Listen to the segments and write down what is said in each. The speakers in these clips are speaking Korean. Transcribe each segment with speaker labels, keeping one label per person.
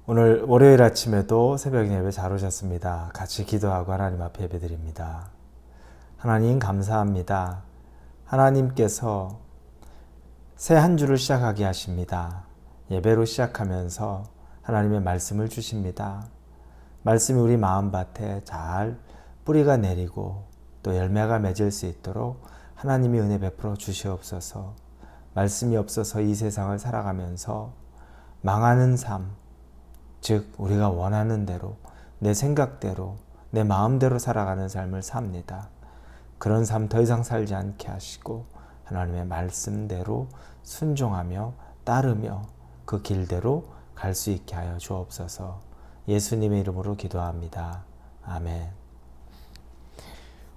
Speaker 1: 오늘 월요일 아침에도 새벽 예배 잘 오셨습니다. 같이 기도하고 하나님 앞에 예배드립니다. 하나님 감사합니다. 하나님께서 새 한 주를 시작하게 하십니다. 예배로 시작하면서 하나님의 말씀을 주십니다. 말씀이 우리 마음밭에 잘 뿌리가 내리고 또 열매가 맺을 수 있도록 하나님이 은혜 베풀어 주시옵소서. 말씀이 없어서 이 세상을 살아가면서 망하는 삶, 즉 우리가 원하는 대로 내 생각대로 내 마음대로 살아가는 삶을 삽니다. 그런 삶 더 이상 살지 않게 하시고 하나님의 말씀대로 순종하며 따르며 그 길대로 갈 수 있게 하여 주옵소서. 예수님의 이름으로 기도합니다. 아멘.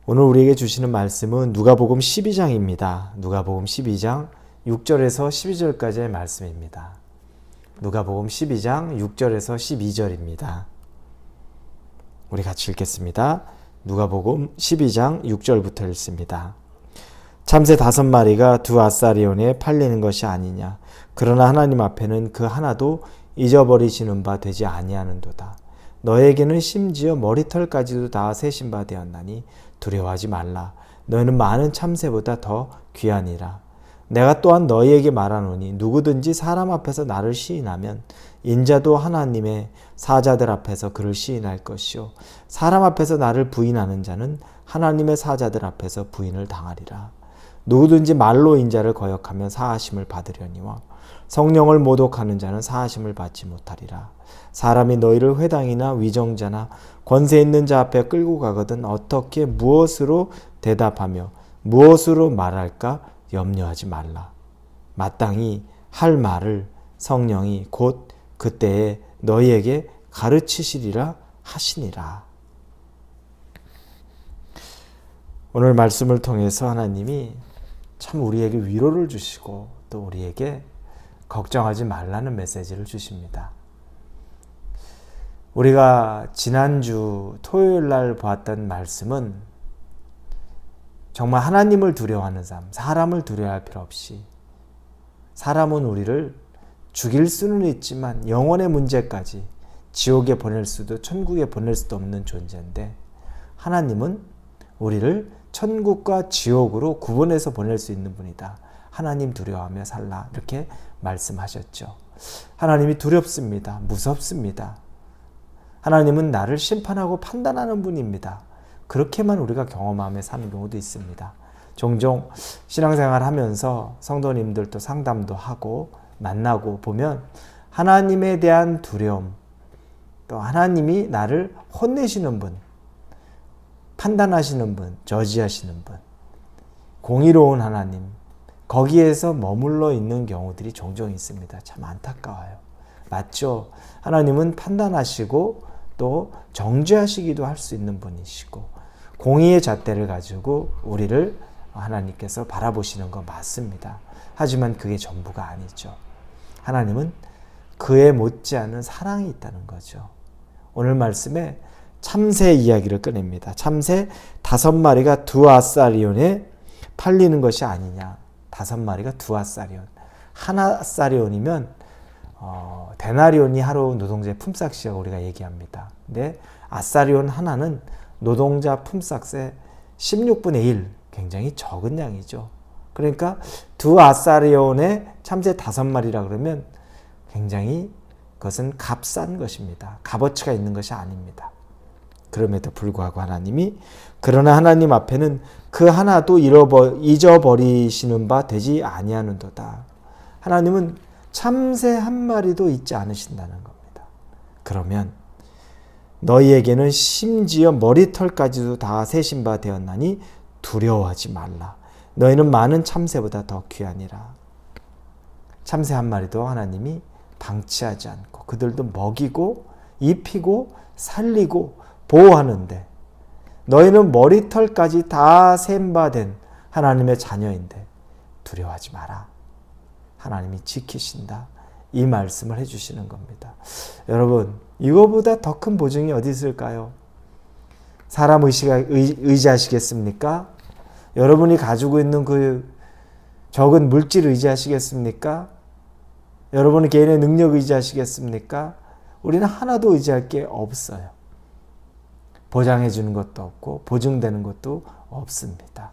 Speaker 1: 오늘 우리에게 주시는 말씀은 누가복음 12장입니다. 누가복음 12장 6절에서 12절까지의 말씀입니다. 누가복음 12장 6절에서 12절입니다. 우리 같이 읽겠습니다. 누가복음 12장 6절부터 읽습니다. 참새 5마리가 두 아사리온에 팔리는 것이 아니냐. 그러나 하나님 앞에는 그 하나도 잊어버리시는 바 되지 아니하는도다. 너에게는 심지어 머리털까지도 다 세신 바 되었나니 두려워하지 말라. 너희는 많은 참새보다 더 귀하니라. 내가 또한 너희에게 말하노니 누구든지 사람 앞에서 나를 시인하면 인자도 하나님의 사자들 앞에서 그를 시인할 것이요 사람 앞에서 나를 부인하는 자는 하나님의 사자들 앞에서 부인을 당하리라. 누구든지 말로 인자를 거역하면 사하심을 받으려니와 성령을 모독하는 자는 사하심을 받지 못하리라. 사람이 너희를 회당이나 위정자나 권세 있는 자 앞에 끌고 가거든 어떻게 무엇으로 대답하며 무엇으로 말할까 염려하지 말라. 마땅히 할 말을 성령이 곧 그때에 너희에게 가르치시리라 하시니라. 오늘 말씀을 통해서 하나님이 참 우리에게 위로를 주시고 또 우리에게 걱정하지 말라는 메시지를 주십니다. 우리가 지난주 토요일 날 보았던 말씀은 정말 하나님을 두려워하는 삶, 사람을 두려워할 필요 없이 사람은 우리를 죽일 수는 있지만 영혼의 문제까지 지옥에 보낼 수도 천국에 보낼 수도 없는 존재인데 하나님은 우리를 천국과 지옥으로 구분해서 보낼 수 있는 분이다. 하나님 두려워하며 살라 이렇게 말씀하셨죠. 하나님이 두렵습니다. 무섭습니다. 하나님은 나를 심판하고 판단하는 분입니다. 그렇게만 우리가 경험하며 사는 경우도 있습니다. 종종 신앙생활 하면서 성도님들도 상담도 하고 만나고 보면 하나님에 대한 두려움, 또 하나님이 나를 혼내시는 분, 판단하시는 분, 저지하시는 분, 공의로운 하나님, 거기에서 머물러 있는 경우들이 종종 있습니다. 참 안타까워요. 맞죠? 하나님은 판단하시고 또 정죄하시기도 할 수 있는 분이시고 공의의 잣대를 가지고 우리를 하나님께서 바라보시는 거 맞습니다. 하지만 그게 전부가 아니죠. 하나님은 그에 못지않은 사랑이 있다는 거죠. 오늘 말씀에 참새 이야기를 꺼냅니다. 참새 5마리가 두 아사리온에 팔리는 것이 아니냐. 5마리가 두 아사리온. 한 아사리온이면 데나리온이 하루 노동자의 품삯이라고 우리가 얘기합니다. 근데 아사리온 하나는 노동자 품삯의 16분의 1, 굉장히 적은 양이죠. 그러니까 두 아사리온에 참새 5마리라 그러면 굉장히 그것은 값싼 것입니다. 값어치가 있는 것이 아닙니다. 그럼에도 불구하고 하나님이 그러나 하나님 앞에는 그 하나도 잊어버리시는 바 되지 아니하는도다. 하나님은 참새 한 마리도 잊지 않으신다는 겁니다. 그러면 너희에게는 심지어 머리털까지도 다 세신 바 되었나니 두려워하지 말라. 너희는 많은 참새보다 더 귀하니라. 참새 한 마리도 하나님이 방치하지 않고 그들도 먹이고 입히고 살리고 보호하는데 너희는 머리털까지 다 센 바 된 하나님의 자녀인데 두려워하지 마라. 하나님이 지키신다. 이 말씀을 해주시는 겁니다. 여러분, 이거보다 더 큰 보증이 어디 있을까요? 사람 의지하시겠습니까? 여러분이 가지고 있는 그 적은 물질 의지하시겠습니까? 여러분의 개인의 능력 의지하시겠습니까? 우리는 하나도 의지할 게 없어요. 보장해 주는 것도 없고 보증되는 것도 없습니다.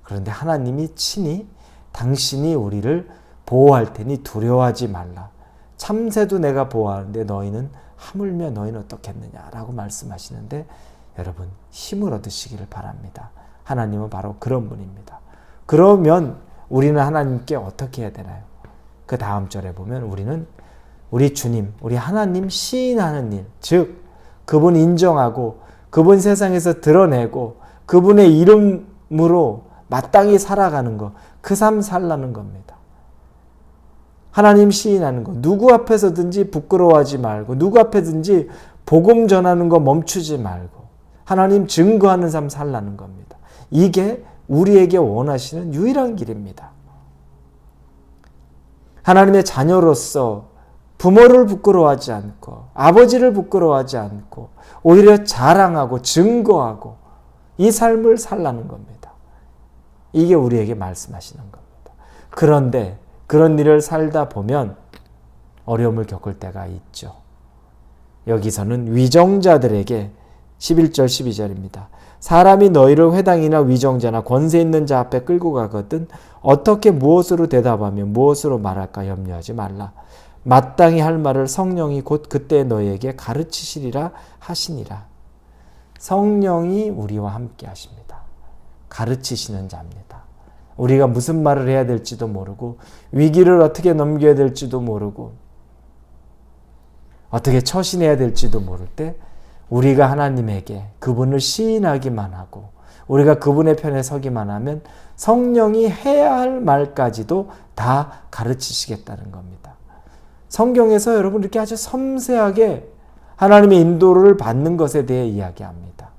Speaker 1: 그런데 하나님이 친히 당신이 우리를 보호할 테니 두려워하지 말라. 참새도 내가 보호하는데 너희는 하물며 너희는 어떻겠느냐라고 말씀하시는데 여러분 힘을 얻으시기를 바랍니다. 하나님은 바로 그런 분입니다. 그러면 우리는 하나님께 어떻게 해야 되나요? 그 다음 절에 보면 우리는 우리 주님, 우리 하나님 시인하는 일, 즉 그분 인정하고 그분 세상에서 드러내고 그분의 이름으로 마땅히 살아가는 것, 그 삶 살라는 겁니다. 하나님 시인하는 것, 누구 앞에서든지 부끄러워하지 말고 누구 앞에든지 복음 전하는 거 멈추지 말고 하나님 증거하는 삶 살라는 겁니다. 이게 우리에게 원하시는 유일한 길입니다. 하나님의 자녀로서 부모를 부끄러워하지 않고 아버지를 부끄러워하지 않고 오히려 자랑하고 증거하고 이 삶을 살라는 겁니다. 이게 우리에게 말씀하시는 겁니다. 그런데 그런 일을 살다 보면 어려움을 겪을 때가 있죠. 여기서는 위정자들에게 11절 12절입니다. 사람이 너희를 회당이나 위정자나 권세 있는 자 앞에 끌고 가거든 어떻게 무엇으로 대답하며 무엇으로 말할까 염려하지 말라. 마땅히 할 말을 성령이 곧 그때 너희에게 가르치시리라 하시니라. 성령이 우리와 함께 하십니다. 가르치시는 자입니다. 우리가 무슨 말을 해야 될지도 모르고 위기를 어떻게 넘겨야 될지도 모르고 어떻게 처신해야 될지도 모를 때 우리가 하나님에게 그분을 시인하기만 하고 우리가 그분의 편에 서기만 하면 성령이 해야 할 말까지도 다 가르치시겠다는 겁니다. 성경에서 여러분 이렇게 아주 섬세하게 하나님의 인도를 받는 것에 대해 이야기합니다.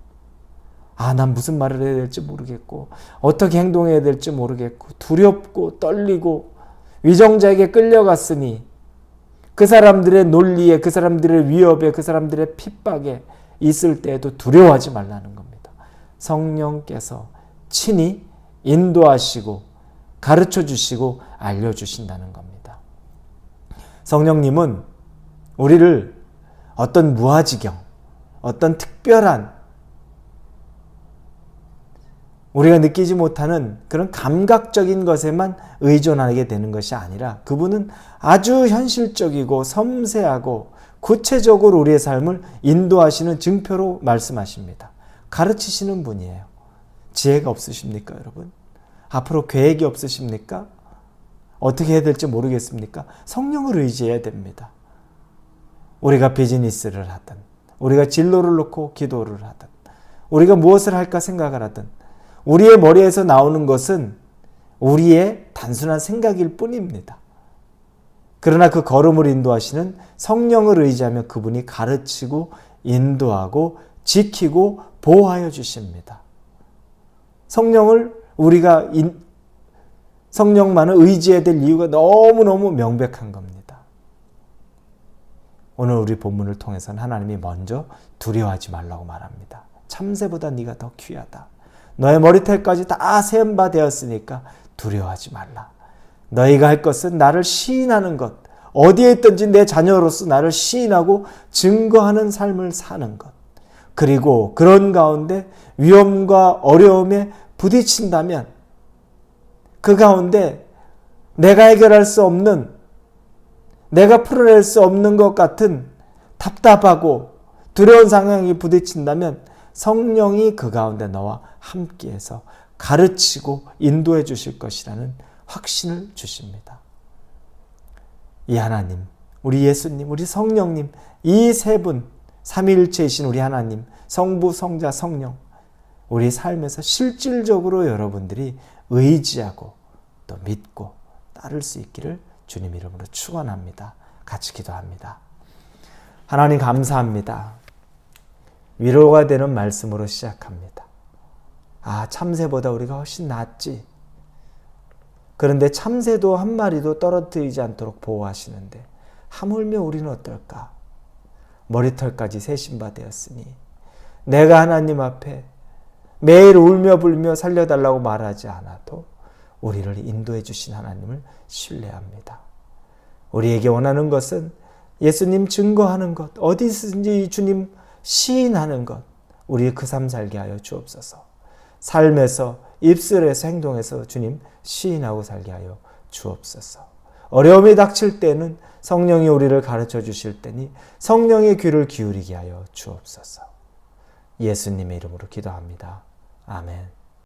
Speaker 1: 난 무슨 말을 해야 될지 모르겠고 어떻게 행동해야 될지 모르겠고 두렵고 떨리고 위정자에게 끌려갔으니 그 사람들의 논리에 그 사람들의 위협에 그 사람들의 핍박에 있을 때에도 두려워하지 말라는 겁니다. 성령께서 친히 인도하시고 가르쳐 주시고 알려주신다는 겁니다. 성령님은 우리를 어떤 무아지경, 어떤 특별한 우리가 느끼지 못하는 그런 감각적인 것에만 의존하게 되는 것이 아니라 그분은 아주 현실적이고 섬세하고 구체적으로 우리의 삶을 인도하시는 증표로 말씀하십니다. 가르치시는 분이에요. 지혜가 없으십니까, 여러분? 앞으로 계획이 없으십니까? 어떻게 해야 될지 모르겠습니까? 성령을 의지해야 됩니다. 우리가 비즈니스를 하든 우리가 진로를 놓고 기도를 하든 우리가 무엇을 할까 생각을 하든 우리의 머리에서 나오는 것은 우리의 단순한 생각일 뿐입니다. 그러나 그 걸음을 인도하시는 성령을 의지하며 그분이 가르치고 인도하고 지키고 보호하여 주십니다. 성령만을 의지해야 될 이유가 너무너무 명백한 겁니다. 오늘 우리 본문을 통해서는 하나님이 먼저 두려워하지 말라고 말합니다. 참새보다 네가 더 귀하다. 너의 머리털까지 다 세운 바 되었으니까 두려워하지 말라. 너희가 할 것은 나를 시인하는 것, 어디에 있든지 내 자녀로서 나를 시인하고 증거하는 삶을 사는 것. 그리고 그런 가운데 위험과 어려움에 부딪힌다면 그 가운데 내가 해결할 수 없는, 내가 풀어낼 수 없는 것 같은 답답하고 두려운 상황이 부딪힌다면 성령이 그 가운데 너와 함께해서 가르치고 인도해 주실 것이라는 확신을 주십니다. 이 하나님, 우리 예수님, 우리 성령님, 이 세 분, 삼위일체이신 우리 하나님, 성부, 성자, 성령, 우리 삶에서 실질적으로 여러분들이 의지하고 또 믿고 따를 수 있기를 주님 이름으로 축원합니다. 같이 기도합니다. 하나님 감사합니다. 위로가 되는 말씀으로 시작합니다. 참새보다 우리가 훨씬 낫지. 그런데 참새도 한 마리도 떨어뜨리지 않도록 보호하시는데 하물며 우리는 어떨까? 머리털까지 세신 바 되었으니 내가 하나님 앞에 매일 울며 불며 살려달라고 말하지 않아도 우리를 인도해 주신 하나님을 신뢰합니다. 우리에게 원하는 것은 예수님 증거하는 것, 어디든지 주님 시인하는 것, 우리 그 삶 살게 하여 주옵소서. 삶에서, 입술에서, 행동에서 주님 시인하고 살게 하여 주옵소서. 어려움이 닥칠 때는 성령이 우리를 가르쳐 주실 때니 성령의 귀를 기울이게 하여 주옵소서. 예수님의 이름으로 기도합니다. 아멘.